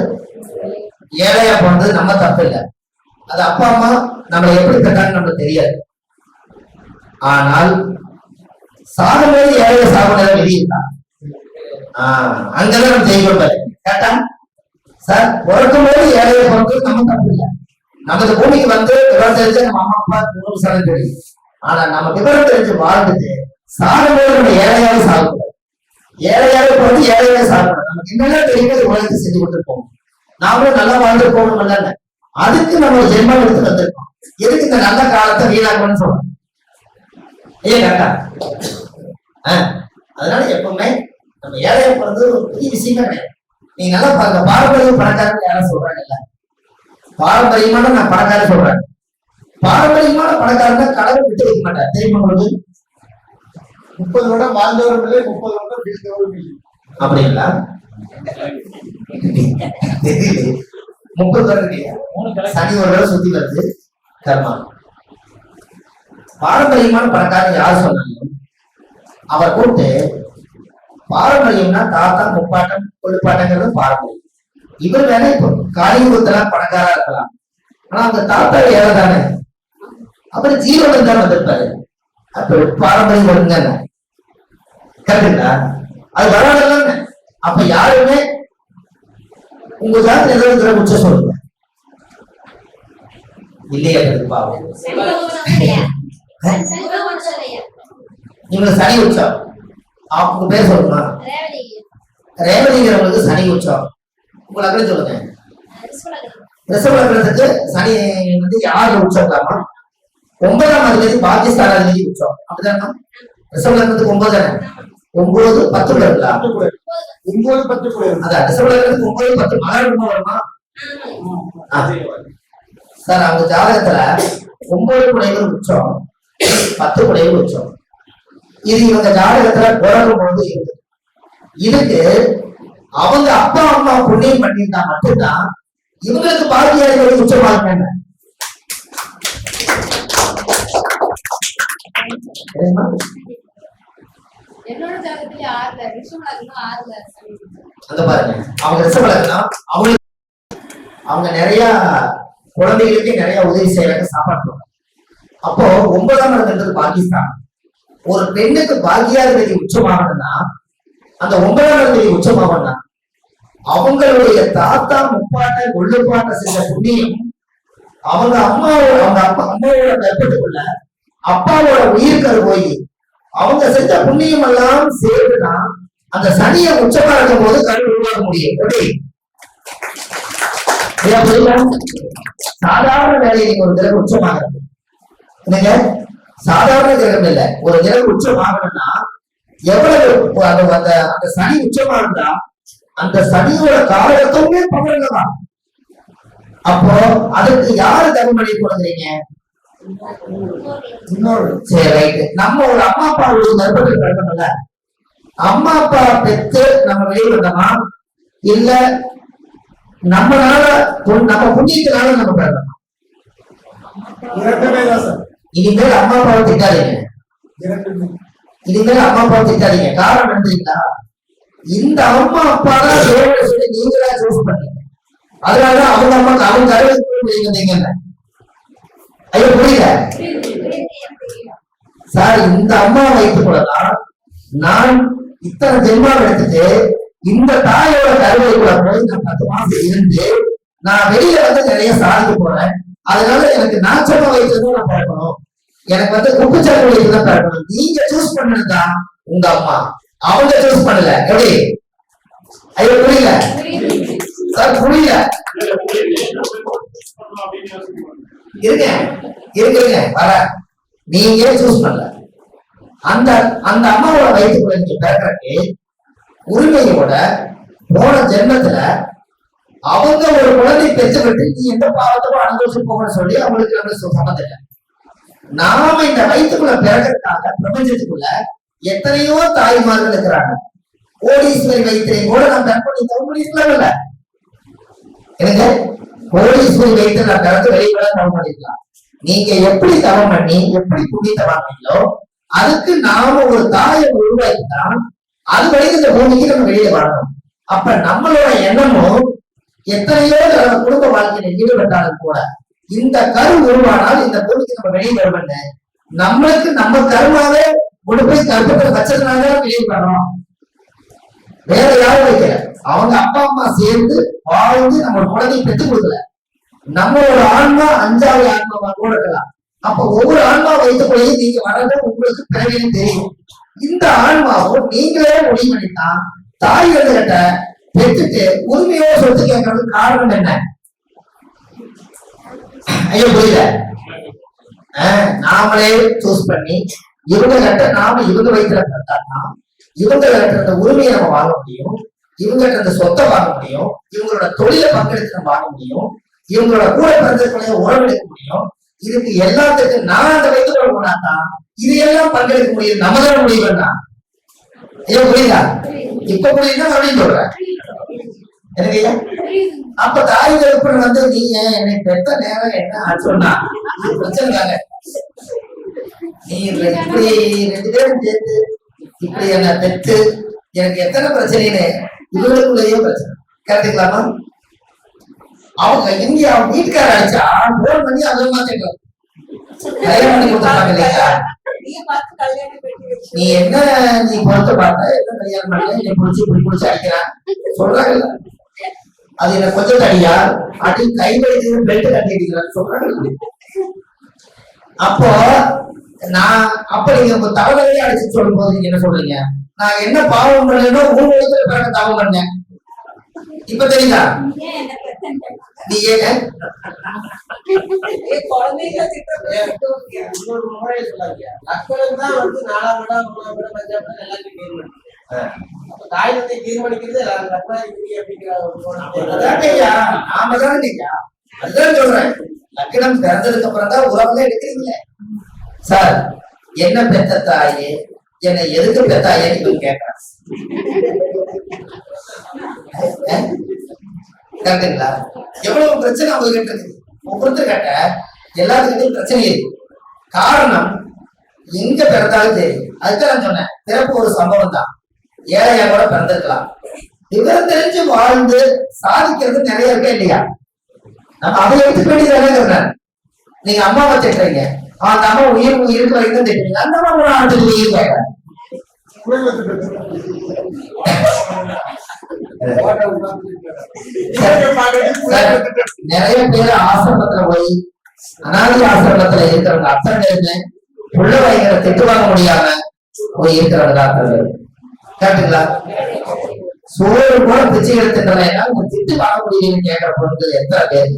ஏழையா பிறந்தது நம்ம தப்பு இல்லை. அது அப்பா அம்மா நம்ம எப்படி பெற்றாங்க நமக்கு தெரியாது. ஆனால் சாகும்போது ஏழைய சாகுனதை வெளியிருந்தான் அங்கதான் நம்ம செய்யக்கூடாது. கேட்டா சார் பிறக்கும் போது ஏழைய பிறந்தது நம்ம தப்பு இல்லை. நமது பூமிக்கு வந்து விவரம் தெரிஞ்சு நம்ம அம்மா அப்பா உணவு சாதம் தெரியும். ஆனா நம்ம விவரம் தெரிஞ்சு வாழ்ந்துட்டு சாகும்போது நம்ம ஏழையாவே சாகக்கூடாது. ஏழையாவே பிறந்து ஏழையாவே சாகக்கூடாது. நமக்கு என்னென்ன தெரியுது உலகத்தை செஞ்சு கொடுத்துருப்போம். நாமளும் நல்லா வாழ்ந்து போகணும் இல்ல, அதுக்கு நம்ம ஜென்மம் எடுத்து வந்திருக்கோம். எதுக்கு இந்த நல்ல காலத்தை வீணாக்கணும்னு சொல்றோம். ஏன் கரெக்டா? அதனால எப்பவுமே நம்ம ஏழையை பிறந்து ஒரு பெரிய விஷயமே கிடையாது. நீங்க நல்லா பாருங்க, பாரம்பரிய பணக்காரங்க யாரும் சொல்றாங்கல்ல, பாரம்பரியமான நான் பணக்காரன் சொல்றேன். பாரம்பரியமான பணக்காரங்க கடவுள் விட்டு வைக்க மாட்டார். தெரியுமா உங்களுக்கு? 30 வருடம் வாழ்ந்தவரும் இல்லை, 30 வருடம் வீழ்ந்தவரும் இல்லை. அப்படிங்களா? தெரியல. 30 வருடம் சனி ஒரு தடவை சுத்தி வருது கர்மா. பாரம்பரியமான பணக்காரன் யார் சொன்னாலும் அவர் கூப்பிட்டு பாரம்பரியம்னா தாத்தா முப்பாட்டம் கொள்ளுப்பாட்டங்கிறது பாரம்பரியம். இவர் வேணா இப்போ காலியுகத்தெல்லாம் பணக்காரா இருக்கலாம், ஆனா அந்த தாத்தா ஏழை தானே, அவர் ஜீவனம் தான் வந்திருப்பாரு. அப்ப பாரம்பரியம் வருங்க கரெக்டுங்களா? அது வராதுல்ல. அப்ப யாருமே உங்க ஜாதி ஏதோ உச்சம் சொல்லுங்க இல்லையா? பாவம் இவங்க சனி உச்சம். அவங்க பேர் சொல்லுமா? ரேவதிங்கிறவங்களுக்கு சனி உச்சம். உங்களுக்கு சொல்லுங்க. ரிஷப லக்னத்துக்கு சனி வந்து யாரு உச்சம் இல்லாமா? 9ஆம் அதிபதி பாகிஸ்தான் அதிபதி உச்சம். அப்படிதானா? ரிஷப லக்னத்துக்கு 9 தானே? 9 10 வருங்களா? 9 10 அதான் ரிஷப லக்னத்துக்கு 9 10 மகரம் வருமா? சார் அவங்க ஜாதகத்துல 9 குடைகள் உச்சம், 10 குடைகள் உச்சம். இது இவங்க ஜாதகத்துல பிறக்கும் பொழுது இருக்கு. இதுக்கு அவங்க அப்பா அம்மா புண்ணியம் பண்ணியிருந்தா மட்டும்தான் இவங்களுக்கு பாக்கியாதிபதி உச்சமா இருக்காங்க. அங்க பாருங்க, அவங்க ரிஷப லக்னம். அவங்க நிறைய குழந்தைகளுக்கு நிறைய உதவி செய்யறாங்க, சாப்பாடு. அப்போ 9ஆம் இடம்ன்றது பாகிஸ்தான். ஒரு பெண்ணுக்கு பாக்கியாதிபதி உச்சமாகணும்னா அந்த 9ஆம் இடத்துல உச்சமாகணும்னா அவங்களுடைய தாத்தா முப்பாட்டை கொள்ளுப்பாட்டை செஞ்ச புண்ணியம் அவங்க அம்மாவோட கற்பத்துக்குள்ள அப்பாவோட உயிர்கரு போய் அவங்க செஞ்ச புண்ணியம் எல்லாம் சேர்த்துனா அந்த சனியை உச்சமா இருக்கும் போது கரு உருவாக்க முடியும். சாதாரண வேலையை நீங்க ஒரு கிரகம் உச்சமாக என்னங்க, சாதாரண கிரகம் இல்ல, ஒரு கிரகம் உச்சமாகணும்னா எவ்வளவு அந்த சனி உச்சமா இருந்தா அந்த சனியோட காலகட்டமே பவர்லதான். அப்போ அதுக்கு யாரு தர்மம் பண்ணி கொடுக்குறீங்க? இன்னொரு சரி ரைட்டு. நம்ம ஒரு அம்மா அப்பா கர்ப்பத்தில் பிறக்கணும்ல, அம்மா அப்பா பெற்று நம்ம வெளியே வந்தோமா இல்ல நம்மளால நம்ம புண்ணியத்தினால நம்ம பிறக்கணும்? இரண்டுமே தான் சார். இனிமேல் அம்மா அப்பாவை திட்டாதீங்க, இனிமேல் அம்மா அப்பாவை திட்டாதீங்க. காரணம் என்னங்களா, இந்த அம்மா அப்பா தான் தேவையை சொல்லி நீங்களா சூஸ் பண்ணீங்க. அதனாலதான் அவங்க அம்மாக்கு அவங்க அறுபது வந்தீங்க. ஐயோ புரியல சார். இந்த அம்மா வைத்துக் கொள்ளலாம் நான் இத்தனை ஜென்மம் எடுத்துட்டு இந்த தாயோட கருவை கூட போய் நான் 10 மாசம் இருந்து நான் வெளியில வந்து நிறைய சாதிக்க போறேன். அதனால எனக்கு நாச்சமா வயிற்றுல நான் பிறக்கணும், எனக்கு வந்து குப்புச்சாட்டு வயிற்றுல தான் பிறக்கணும். நீங்க சூஸ் பண்ணதுதான் உங்க அம்மா, அவங்க சூஸ் பண்ணல. எப்படி? ஐயோ புரியல சார், புரியல. இருங்க இருங்க வர. நீங்க சூஸ் பண்ணல. அந்த அந்த அம்மாவோட வயிற்றுக்குள்ள நீங்க பிறக்கிறக்கு உரிமையோட போன ஜென்மத்துல அவங்க ஒரு குழந்தை பெற்றுக்கிட்டு நீ எந்த பாவத்துக்கும் அனுபவிச்சு போகணும்னு சொல்லி அவங்களுக்கு நம்ம சம்மந்தம் இல்லை. நாம இந்த வயிற்றுக்குள்ள பிறக்கிறதுக்காக பிரபஞ்சத்துக்குள்ள எத்தனையோ தாய்மார்கள் இருக்கிறாங்க. கோடீஸ்வரி வயிற்றையும் கூட நான் தற்போது பண்ணிக்கலாம்ல. எனக்கு கோடீஸ்வரி வயிற்று நான் பிறந்து வெளியே தவம் பண்ணிக்கலாம். நீங்க எப்படி தவம் பண்ணி எப்படி புண்ணியத்தை வாங்கினீங்களோ அதுக்கு நாம ஒரு தாயை உருவாக்கிதான் அது வரைக்கும் இந்த பூமிக்கு நம்ம வெளியே வாழணும். அப்ப நம்மளோட எண்ணமும் எத்தனையோ குடும்ப வாழ்க்கையில ஈடுபட்டாலும் கூட இந்த கரு உருவானால் இந்த பூமிக்கு நம்ம வெளியே வருவோம். நம்மளுக்கு நம்ம கருமாவே கொண்டு போய் கருப்பத்தில் வச்சதுனால வெளியே வரணும். வேற யாரும் வைக்கல. அவங்க அப்பா அம்மா சேர்ந்து வாழ்ந்து நம்ம குழந்தையை பெற்றுக் கொடுக்கல. நம்மளோட ஆன்மா 5வது ஆன்மாவா கூட இருக்கலாம். அப்ப ஒவ்வொரு ஆன்மா வைத்துக்கொள்ளே நீங்க வளர்ந்து உங்களுக்கு பிறவியும் தெரியும். இந்த ஆன்மாவும் நீங்களே முடிவு பண்ணித்தான் தாய்கள் கிட்ட பெற்றுட்டு உரிமையோ சொத்து கேட்கறதுக்கு காரணம் என்ன? ஐயோ புரியல. நாமளே சூஸ் பண்ணி இவங்க கிட்ட நாம இவங்க வயிற்றுல பிறந்தாதான் இவங்க கிட்ட உரிமையை நம்ம வாங்க முடியும், இவங்க கிட்ட சொத்தை வாங்க முடியும், இவங்களோட தொழிலை பங்கெடுத்து நம்ம வாங்க முடியும், இவங்களோட கூட பிறந்ததுக்குள்ளே உறவெடுக்க முடியும். இதுக்கு எல்லாத்துக்கும் நான் அந்த வைத்துக் கொள்ள போனாதான் இது எல்லாம் பங்கெடுக்க முடியும். நம்ம தான் முடியும்னா ஐயோ புரியுதா? இப்ப புரியுதா? அப்படின்னு சொல்றேன் எனக்கு. அப்ப தாய் தகப்பன் வந்து நீங்க என்னை பெத்த நேரம் என்ன சொன்னா பிரச்சனை தாங்க. நீ இப்படி 2 பேரும் சேர்த்து இப்படி என்ன பெற்று எனக்கு எத்தனை பிரச்சனைன்னு இவங்களுக்குள்ளேயே பிரச்சனை. கரெக்டுங்களாமா? அவங்க இங்க அவங்க வீட்டுக்கார அடிச்சா 4 மணி அதிகமா கேட்கலாம். கல்யாணம் பண்ணி கொடுத்தாங்க இல்லையா? நீ என்ன நீ பொறுத்த பார்த்தா என்ன கல்யாணம் பண்ண நீ பிடிச்சி அடிக்கிறான் சொல்றாங்கல்ல. அது என்ன கொஞ்சம் தடியா அடி கை வலிக்கு பெல்ட் கட்டி அடிக்கிறான்னு சொல்றாங்க. அப்போ நான் அப்ப நீங்க உங்க தவறையே அடிச்சு சொல்லும் போது நீங்க என்ன சொல்றீங்க? நான் என்ன பாவம் பண்ணேனோ 3 வயசுல பிறகு தவம் பண்ணேன். இப்ப தெரியுதா? நீ ஏன் அதுதான் சொல்றேன். லக்னம் பிறந்ததுக்கு அப்புறம் தான் உறவுல எடுக்கிறீங்களே சார். என்ன பெத்த தாயே என்னை எதுக்கு பெத்தாயேன்னு கேட்கறேன். கரெக்டுங்களா? எவ்வளவு பிரச்சனை அவங்க கிட்ட இருக்கு. ஒவ்வொருத்தர் கிட்ட எல்லாத்துக்கிட்டையும் பிரச்சனை இருக்கு. காரணம் எங்க பிறந்தாலும் தெரியும். அதுதான் நான் சொன்னேன், பிறப்பு ஒரு சம்பவம் தான். ஏழையா கூட பிறந்திருக்கலாம். விவரம் தெரிஞ்சு வாழ்ந்து சாதிக்கிறது நிறைய இருக்கே இல்லையா? நம்ம அதை எடுத்துக்க வேண்டியதானே சொல்றேன். நீங்க அம்மாவை திட்டுறீங்க, அந்த அம்மா உயிர் இருக்கு வரைக்கும் திட்டுறீங்க. அந்த அம்மா கூட அடுத்தது உயிர் கேட்கறேன். நிறைய பேர் ஆசிரமத்துல போய் அனாதி ஆசிரமத்துல இருக்கிறவங்க அத்தனை பேருமே உள்ள வைக்கிற திட்டு வாங்க முடியாம போய் இருக்கிறவங்க அத்தனை பேர். கேட்டுங்களா? சோறு கூட பிச்சை எடுத்துன்றா உங்க திட்டு வாங்க முடியும்னு கேட்கிற பொருட்கள் எத்தனை பேரு?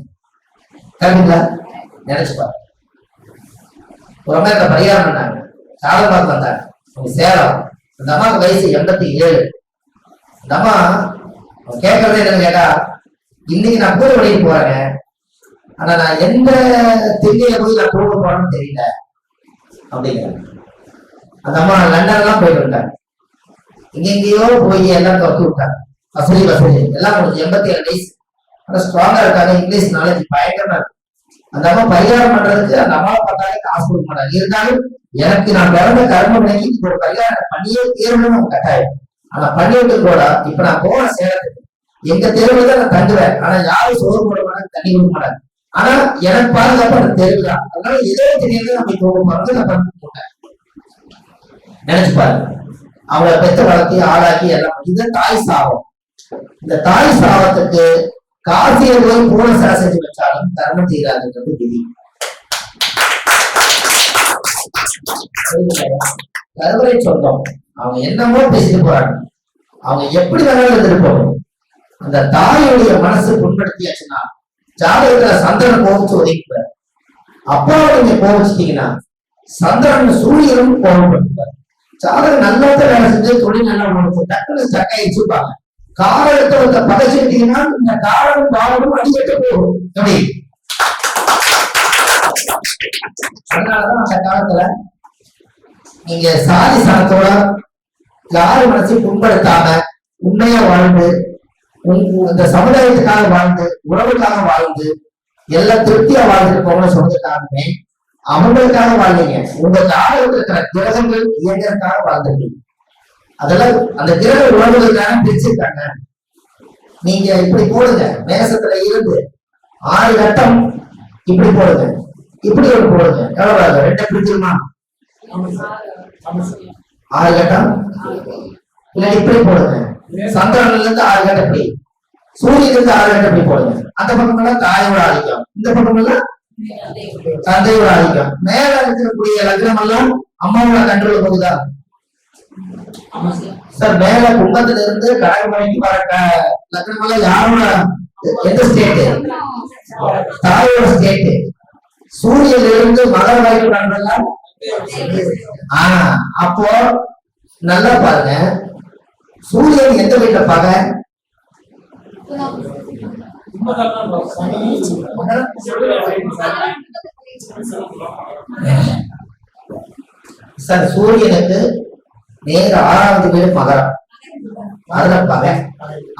கேட்டுங்களா? நினைச்சு பாரு. ஒரு அம்மா இந்த பரிகாரம் பண்ணாங்க, சாதமாக வந்தாங்க. சேலம். இந்த அம்மாவுக்கு வயசு 87. இந்த அம்மா கேட்கறதே என்னன்னு கேட்டா, இன்னைக்கு நான் பூஜை பண்ணிட்டு போறேங்க, ஆனா நான் எந்த திண்ணையில போய் நான் தூங்க போறேன்னு தெரியல அப்படிங்கிற. அந்த அம்மா லண்டன் எல்லாம் போயிட்டு இருக்காங்க, எங்கெங்கயோ போய் எல்லாம் துரத்து விட்டாங்க, வசதி எல்லாம் முடிஞ்சு 87 வயசு. ஆனா ஸ்ட்ராங்கா இருக்காங்க, இங்கிலீஷ் நாலேஜ் பயங்கரமா இருக்கு. அந்த அம்மா பரிகாரம் பண்றதுக்கு அந்த அம்மாவை பார்த்தாலே காசு கொடுக்க மாட்டாங்க. இருந்தாலும் எனக்கு நான் பிறந்த கர்ம வினைக்கு இப்போ ஒரு பரிகாரம் பண்ணியே தீரணும்னு கட்டாயம். ஆனா பண்ணிவிட்டு கூட இப்ப நான் போன சேலத்துக்கு எங்க தெருவுல தான் நான் தங்குவேன். ஆனா யாரும் சோறு போட மாட்டாங்க, தண்ணி கொடுக்க மாட்டாங்க. ஆனா எனக்கு பாதுகாப்பு அந்த தெருவு தான். அதனால ஏதோ தெரியல நம்ம தூங்க போறது நான் பண்ண போட்டேன். நினைச்சு பாருங்க, அவங்களை பெத்த வளர்த்தி ஆளாக்கி எல்லாம். இது தாய் சாபம். இந்த தாய் சாபத்துக்கு காசியை போய் பூர்ணசா செஞ்சு வச்சாலும் தர்மம் செய்யறாதுன்றது விதி. கருவறை சொந்தம் அவங்க என்னமோ பேசிட்டு போறாங்க, அவங்க எப்படி வேணாலும் இருந்துட்டு போகணும். அந்த தாயுடைய மனசு புண்படுத்தியாச்சுன்னா ஜாதகத்துல சந்திரன் கோபிச்சு ஒதுக்கிப்பார். அப்பாவை நீங்க கோபிச்சிட்டீங்கன்னா சந்திரன் சூரியனும் கோபப்படுத்துவார். ஜாதகம் நல்லா வேலை செஞ்சு தொழில் நல்லா உணர்ந்து டக்குனு சக்காயிச்சுப்பாங்க. காரணத்தை வந்து பகைச்சுட்டீங்கன்னா இந்த காரணம் பாவனும் அடிபட்டு போகும். எப்படி? அதனாலதான் அந்த காலத்துல நீங்க சாதி சனத்தோட யாரு மனசையும் புண்படுத்தாம உண்மையா வாழ்ந்து இந்த சமுதாயத்துக்காக வாழ்ந்து உறவுக்காக வாழ்ந்து எல்லாம் திருப்தியா வாழ்ந்துட்டு போகணும்னு சொல்றதுக்காகவே அவங்களுக்காக வாழ்ந்தீங்க. உங்க ஜாதகத்தில் இருக்கிற கிரகங்கள் இயங்கிறதுக்காக வாழ்ந்துருக்கீங்க. அதெல்லாம் அந்த கிரக உணர்வுகளுக்காக பிரிச்சிருக்காங்க. நீங்க இப்படி போடுங்க, மேசத்துல இருந்து 6 கட்டம் இப்படி போடுங்க, இப்படி ஒரு போடுங்க. எவ்வளவு 2 பிரிச்சிருமா? 6 கட்டம் இல்ல இப்படி போடுங்க. சந்திரன்ல இருந்து 6 கட்டம் இப்படி, சூரியனுக்கு 6 கட்டம் இப்படி போடுங்க. அந்த பக்கம் எல்லாம் தாயோட ஆதிக்கம், இந்த பக்கம் எல்லாம் தந்தையோட ஆதிக்கம். மேல இருக்கக்கூடிய லக்னம் எல்லாம் அம்மாவோட கண்ட்ரோல் போகுதா சார்? மேல கும்பத்துல இருந்து கடகமலைக்கு வர லக்னம் எல்லாம் யாரோட, எந்த ஸ்டேட்? தாயோட ஸ்டேட். சூரியன்ல இருந்து மகர வரைக்கும் நடந்தெல்லாம் அப்போ நல்லா பாருங்க, சூரியன் எந்த வீட்டுல பகை? சார் சூரியனுக்கு நேர 6வது வீடு மகரம், அதுல பகை.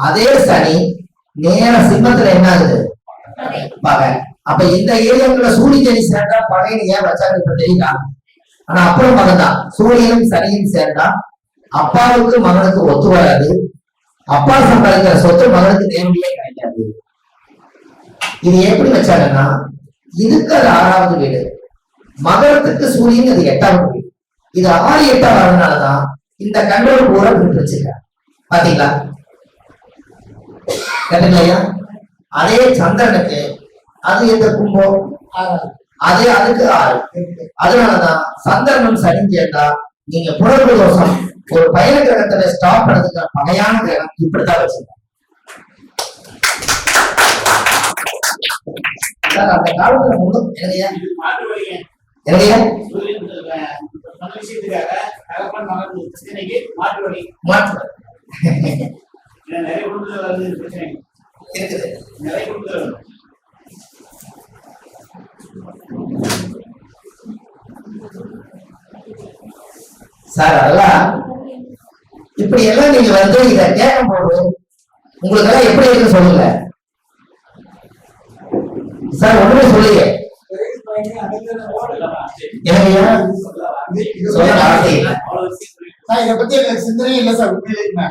அதே சனி நேர சிம்மத்துல என்ன ஆகுது? பகை. அப்ப இந்த ஏரியாக்குள்ள சூரியன் சனி சேர்ந்தா பகைன்னு ஏன் வச்சாங்க இப்ப தெரியல. ஆனா அப்புறம் மகன் சூரியனும் சனியும் சேர்ந்தா அப்பாவுக்கு மகனுக்கு ஒத்து வராது. அப்பா சம்பாதிக்கிற சொத்து மகனுக்கு நேரடியே கிடைக்காது. இது எப்படி வச்சாங்கன்னா இதுக்கு அது 6வது வீடு, மகரத்துக்கு சூரியன் அது 8வது வீடு. இது 6, 8 வரதுனாலதான் இந்த கண்ட்ரோல் பூரா வச்சிருக்காங்க. பாத்தீங்களா? கரெக்டுங்களா? அதே சந்திரனுக்கு அது எந்த கும்பம்? அதே அதுக்கு 6. அதனாலதான் சந்திரனும் சனி சேர்ந்தா நீங்க புறவு தோஷம் ஒரு பயண கிரகத்துல ஸ்டாப் பண்ணதுக்கு பகையான கிரகம் இப்படித்தான் வச்சிருக்காங்க. அந்த காலத்துல முன்னும் சார் அதெல்லாம் இப்படி எல்லாம் நீங்க வந்து இத கேட்கும் போது உங்களுக்கு எல்லாம் எப்படி இருக்கு சொல்லுங்க சார். ஒண்ணுமே சொல்லுங்க இதை பத்தி எனக்கு சிந்தனையே இல்லை சார். உண்மையிலேயுமே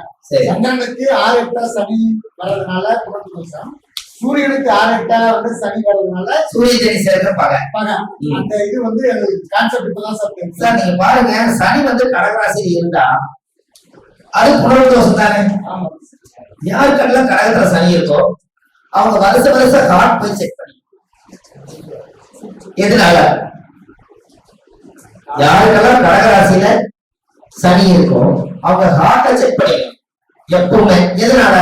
சந்திரனுக்கு 6, 8 சனி வர்றதுனால சூரியனுக்கு 6, 8 வந்து சனி வர்றதுனால சூரிய சனி சேர்ப்பாங்க. அந்த இது வந்து கான்செப்ட் இப்பதான் சார் சார் நீங்க பாருங்க, சனி வந்து கடகராசியில் இருந்தா அது புனர்வு தோஷம் தானே. யாருக்கெல்லாம் கடகத்துல சனி இருக்கோ அவங்க வருஷ ஹார்ட் போய் செக் பண்ணி எதனால, யாருக்கெல்லாம் கடகராசியில சனி இருக்கும் அவங்க ஹார்ட்டை செக் பண்ணிக்கணும் எப்பவுமே. எதனால?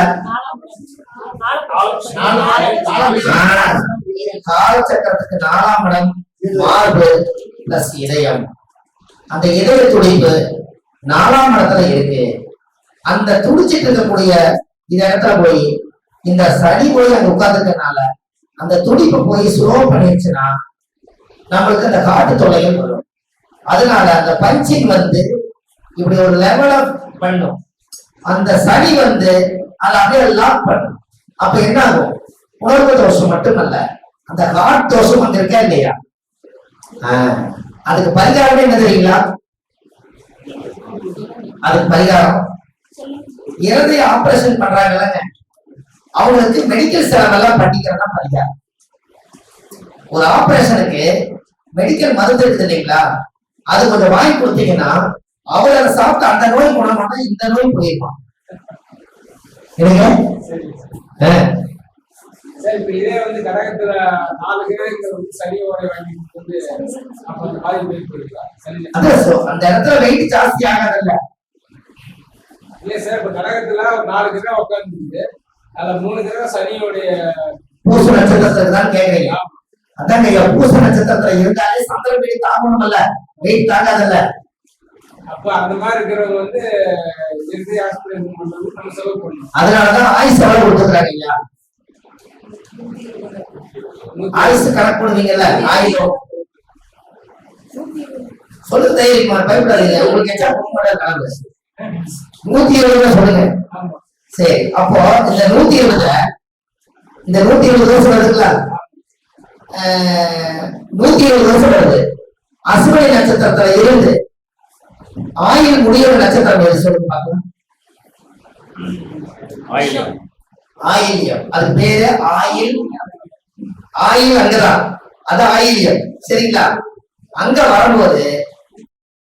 காலச்சக்கரத்துக்கு 4ஆம் இடம் மார்பு பிளஸ் இதயம். அந்த இதய துடிப்பு 4ஆம் இடத்துல இருக்கு. அந்த துடிச்சிட்டு இருக்கக்கூடிய இந்த இடத்துல போய் இந்த சனி போய் அங்க உட்கார்ந்துருக்கனால அந்த துடிப்பு போய் ஸ்லோ பண்ணிடுச்சுன்னா நம்மளுக்கு அந்த காட்டு தொல்லைகள் வரும். அதனால அந்த பஞ்சிங் வந்து இப்படி ஒரு லெவல பண்ணும். அந்த சனி வந்து அதை அப்படியே லாக் பண்ணும். அப்ப என்ன ஆகும்? உணர்வு தோஷம் மட்டுமல்ல, அந்த ஹார்ட் தோஷம் வந்திருக்கா இல்லையா? அதுக்கு பரிகாரம் என்ன தெரியுங்களா? அதுக்கு பரிகாரம் இருதய ஆபரேஷன் பண்றாங்கல்லங்க, அவங்களுக்கு மெடிக்கல் செலவெல்லாம் பண்ணிக்கிறதா பரிகாரம். ஒரு ஆபரேஷனுக்கு மெடிக்கல் மருந்து இருக்குது இல்லைங்களா, அது கொஞ்சம் வாங்கி கொடுத்தீங்கன்னா அவர் அதை சாப்பிட்டு அந்த நோய் குணமானா இந்த நோய் போயிருப்பான். சரி, இப்ப இதே வந்து கடகத்துல 4 கிரகங்கள் வந்து சனியோட வாங்கி வந்து அப்ப அந்த பாதிப்பு ஏற்படுத்தலாம். அந்த இடத்துல வெயிட் ஜாஸ்தி ஆகாதல்ல. இல்ல சார், இப்ப கடகத்துல ஒரு 4 கிரகம் உட்கார்ந்து அதுல 3 கிரகம் சனியோடைய பூச நட்சத்திரத்துக்கு தான் கேக்குறீங்க. அதாங்க ஐயா, பூச நட்சத்திரத்துல இருந்தாலே சந்திரன் வெயிட் தாங்கணும்ல, வெயிட் தாங்காதல்ல. அப்ப அந்த மாதிரி இருக்கிறவங்க வந்து இருதய ஆஸ்பத்திரி பண்றது நம்ம செலவு பண்ணணும். அதனாலதான் ஆயுசு எவ்வளவு கொடுத்துருக்காங்க ஐயா. ஆயுசு கணக்கு பண்ணுவீங்கல்ல, ஆயுதம் சொல்லு தைரியமா, பயப்படாதீங்க. உங்களுக்கு கணக்கு 120 சொல்லுங்க. சரி, அப்போ இந்த 120 இந்த 120 தோசை வருதுங்களா? 120 தோசை வருது. அசுவனி நட்சத்திரத்துல இருந்து ஆயில் முடிய நட்சத்திரம் எது சொல்லுங்க பார்க்கலாம். ஆயில்யம், அது பேரு ஆயில். ஆயில் அங்கதான், அது ஆயில்யம். சரிங்களா? அங்க வரும்போது